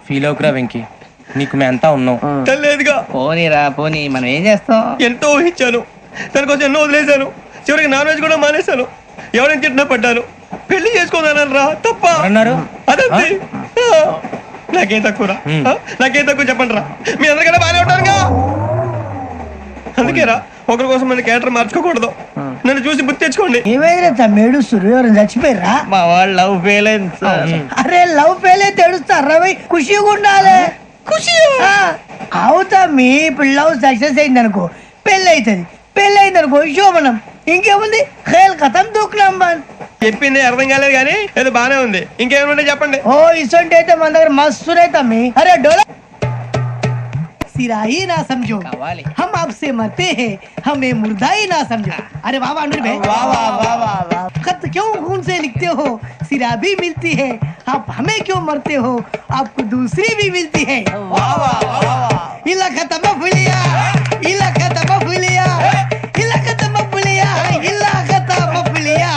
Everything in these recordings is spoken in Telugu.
ఫీల్ అవుకురా వెంకీ, నీకు మేము అంతా ఉన్నాం. లేదుగా పోనీరా పోనీ, మనం ఏం చేస్తాం? ఎంతో ఊహించాను, దానికోసం ఎన్నో వదిలేశాను, చివరికి నాన్ వెజ్ కూడా మానేశాను. ఎవరైనా తిట్టినా పడ్డాను. పెళ్లి చేసుకోదానని రా తప్ప అన్నారు. అదంతే. నాకేం తక్కువ నాకేం తక్కువ చెప్పండి రా. మీ అందరికన్నా బాగానే ఉంటారుగా. అందుకేరా ఒకరి కోసం మన క్యారెక్టర్ మార్చుకోకూడదు. నన్ను చూసి గుర్తు తెచ్చుకోండి. ఏమైనా తమ్మేడు ఎవరు చచ్చిపోయిరా? మా వాళ్ళు లవ్ ఫెయిల్ అయింది సార్. అరే లవ్ ఫెయిల్ అయితే ఏడుస్తారా? ఖుషిగా ఉండాలి. ఖుషి అవుతా. మీ ఇప్పుడు లవ్ సక్సెస్ అయింది అనుకో, పెళ్ళి అవుతుంది. పెళ్ళి అయింది అనుకో శోభనం. ఇంకేముంది, ఖేల్ కథం దూకునాం బాన్. చెప్పింది అర్థం కాలేదు కానీ ఏదో బానే ఉంది. ఇంకేమైనా చెప్పండి. ఓ ఇసొంటి అయితే మన దగ్గర మస్తునే తమ్మి. అరే డోలా सिरा ही ना समझो, हम आपसे मरते हैं, हमें मुर्दा ही ना समझो. अरे वाह वाह भाई, वाह वाह वाह वाह. खत क्यों खून से लिखते हो? सिरा भी मिलती है. आप हमें क्यों मरते हो? आपको दूसरी भी मिलती है. वाह वाह वाह. इला खत्म फुलिया, इला खत्म फुलिया, इला खत्म फुलिया, इला खत्म फुलिया.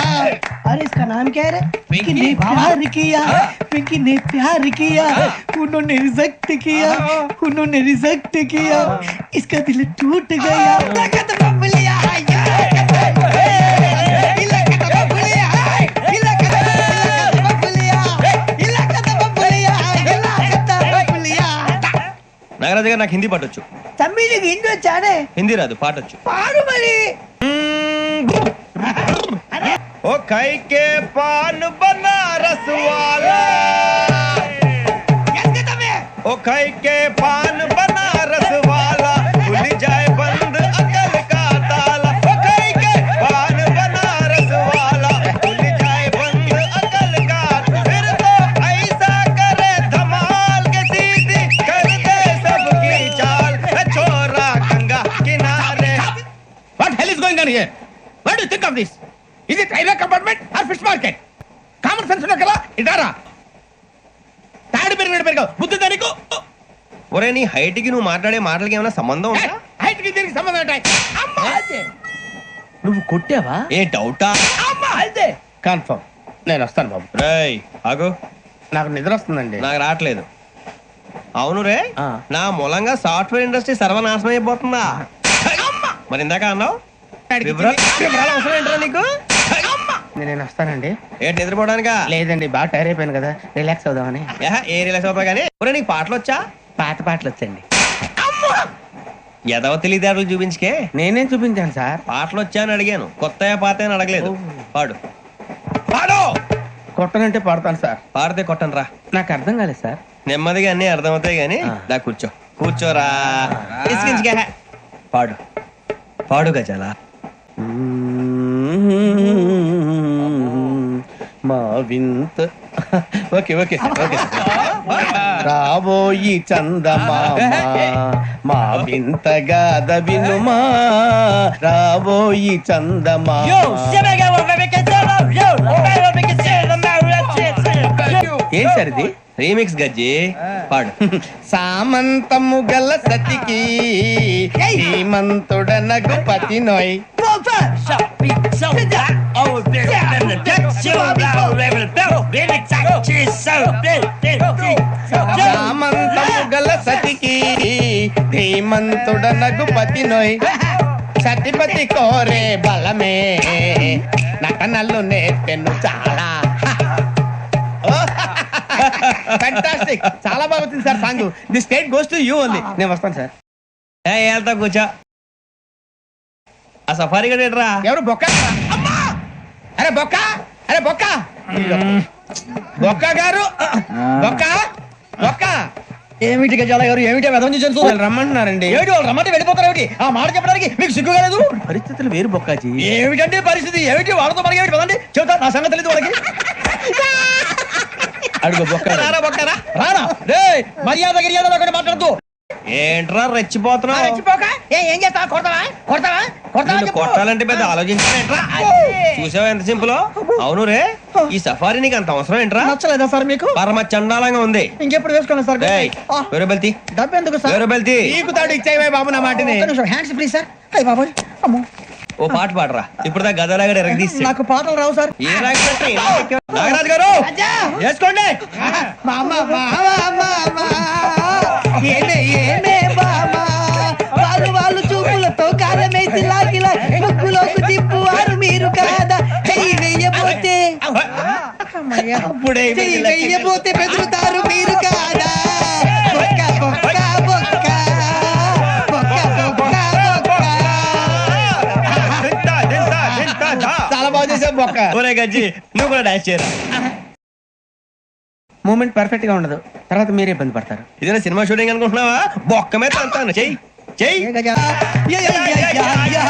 अरे इसका नाम क्या है? पिंकी ने प्यार किया, पिंकी ने प्यार किया, उन्होंने रिजेक्ट किया, उन्होंने रिजेक्ट किया, इसका दिल टूट गया. నాగరాజు గారు నాకు హిందీ పాటొచ్చు. తమ్మి నీకు హిందీ వచ్చానే? హిందీ రాదు, పాటొచ్చు. పాడు మరి. ओ खाई के पान बनारस वाला, ओ खाई के पान बनारस वाला, खुल जाए बंद अकल का ताला. ओ खाई के पान बनारस वाला, खुल जाए बंद अकल का. फिर तो ऐसा करे धमाल के सीधी कर दे सबकी चाल. छोरा गंगा किनारे. What hell is going on here? What do you think of this? Is it railway compartment or fish market? Common sense ఉన్న కదా ఇదారా. తాడి పెరిగినట్టు బుద్ధి దానికి. ఒరే నీ హైట్ కి నువ్వు మాట్లాడే మాటలకి ఏమైనా సంబంధం ఉందా? హైట్ కి దీనికి సంబంధం ఉంటాయి. అమ్మా నువ్వు కొట్టావా? ఏ డౌటా? అమ్మా అయితే కన్ఫర్మ్. నేను వస్తాను బాబు. రేయ్ ఆగు, నాకు నిద్ర వస్తుందండి. నాకు రావట్లేదు. అవును రే, నా మూలంగా సాఫ్ట్వేర్ ఇండస్ట్రీ సర్వనాశనం అయిపోతుందా? మరి ఇందాక అన్నావు వివరాలు అవసరం ఏంట్రా నీకు? నేను వస్తానండి. ఏంటి నిద్రపోవడానికా? లేదండి, బాగా టైర్ అయిపోయాను కదా, రిలాక్స్ అవుదామని. ఏ రిలాక్స్ అవుతావు కానీ. ఒరే నీకు పాటలు వచ్చా? పాత పాటలు వచ్చండి. ఎదవ తెలివితేటలు చూపించుకే. నేనేం చూపించాను సార్? పాటలు వచ్చా అని అడిగాను, కొత్త పాత అని అడగలేదు. పాడు పాడు. కొట్టనంటే పాడతాను సార్. పాడితే కొట్టను రా. నాకు అర్థం కాలేదు సార్. నెమ్మదిగా అన్ని అర్థమవుతాయి గానీ దా కూర్చో. కూర్చోరా. పాడు పాడు గజాల. మా వింత ఓకే ఓకే ఓకే. రాబోయి చందమామ మా వింతగా వినుమా, రాబోయి చందమామ. ఏం సార్ ఇది? రీమిక్స్ గజ్జి. పాడు. సామంతము గల సతికి శ్రీమంతుడనగు పతి నోయ్. సామంతము గల సతికి ధీమంతుడనగు పతి నోయ్. సతిపతి కోరే బలమే నటనలు నేర్పెను చాలా. ఫ్యాంటాస్టిక్, చాలా బాగా వచ్చింది sir song. The state goes to you only. నేను వస్తాను సార్. వెళ్తా కూర్చో. ఆ సఫారీ గడేట్రా. ఎవరు బొక్క? అరే బొక్క, అరే బొక్క, బొక్క గారు, బొక్క బొక్క. ఏమిటి గజాల గారు, ఏమిటి రమ్మంటున్నారండి. ఏమిటి వాళ్ళు రమ్మంటే వెళ్ళిపోతారు? ఏమిటి ఆ మాట చెప్పడానికి మీకు సిగ్గు కాలేదు? పరిస్థితులు వేరు బొక్కాజీ. ఏమిటంటే పరిస్థితి ఏమిటి? వాళ్ళతో మనకి ఏమిటి పదండి, చెబుతా. నా సంగతి తెలియదు వాళ్ళకి. అడుగు బొక్క. బొక్కరా రానా రే, మర్యాద గిర్యాద ఒకటి మాట్లాడుతూ. ఏంట్రా రెచ్చిపోతున్నావు? ఏం చేస్తావా? కొడతావా? కొడతావా? కొడతావా? కొట్టాలంటే పెద్ద ఆలోచించా. చూసావా ఎంత సింపుల్? అవును రే, ఈ సఫారీ నీకు అంత అవసరం ఏంట్రా? నచ్చలేదా సార్ మీకు? పరమ చండాలంగా ఉంది. ఇంకెప్పుడు వేసుకోండి సార్. వేరే బెల్తి, డబ్బు ఎందుకు సార్? వేరే బెల్తి. నీకు తాడు ఇచ్చాయి బాబు నా మాటని. Hands free sir. అయ్య బాబోయ్, అమ్మో. ఓ పాట పాడరా. ఇప్పుడు దా గదలాగడ ఎరగదీసి. నాకు పాటలు రావు సార్. ఏ నాగరాజు గారు వేసుకోండి. మామ మామ మామ అప్పుడే చెయ్యి వెయ్యబోతే బెదురుతారు మీరు కాదా బొక్క బొక్క బొక్క బొక్క బొక్క బొక్క. దింతా, దింతా, దింతా, దా. చాలా బాగా చేసావు బొక్క. ఒరే గజ్జి నువ్వు కూడా డాన్స్ చేయరా. మూమెంట్ పర్ఫెక్ట్ గా ఉండదు, తర్వాత మీరే ఇబ్బంది పడతారు. ఇదేనా సినిమా షూటింగ్ అనుకుంటున్నావా? బొక్క మీద అంతాను చెయ్యి చెయ్యి. Yeah, yeah, yeah, yeah, yeah.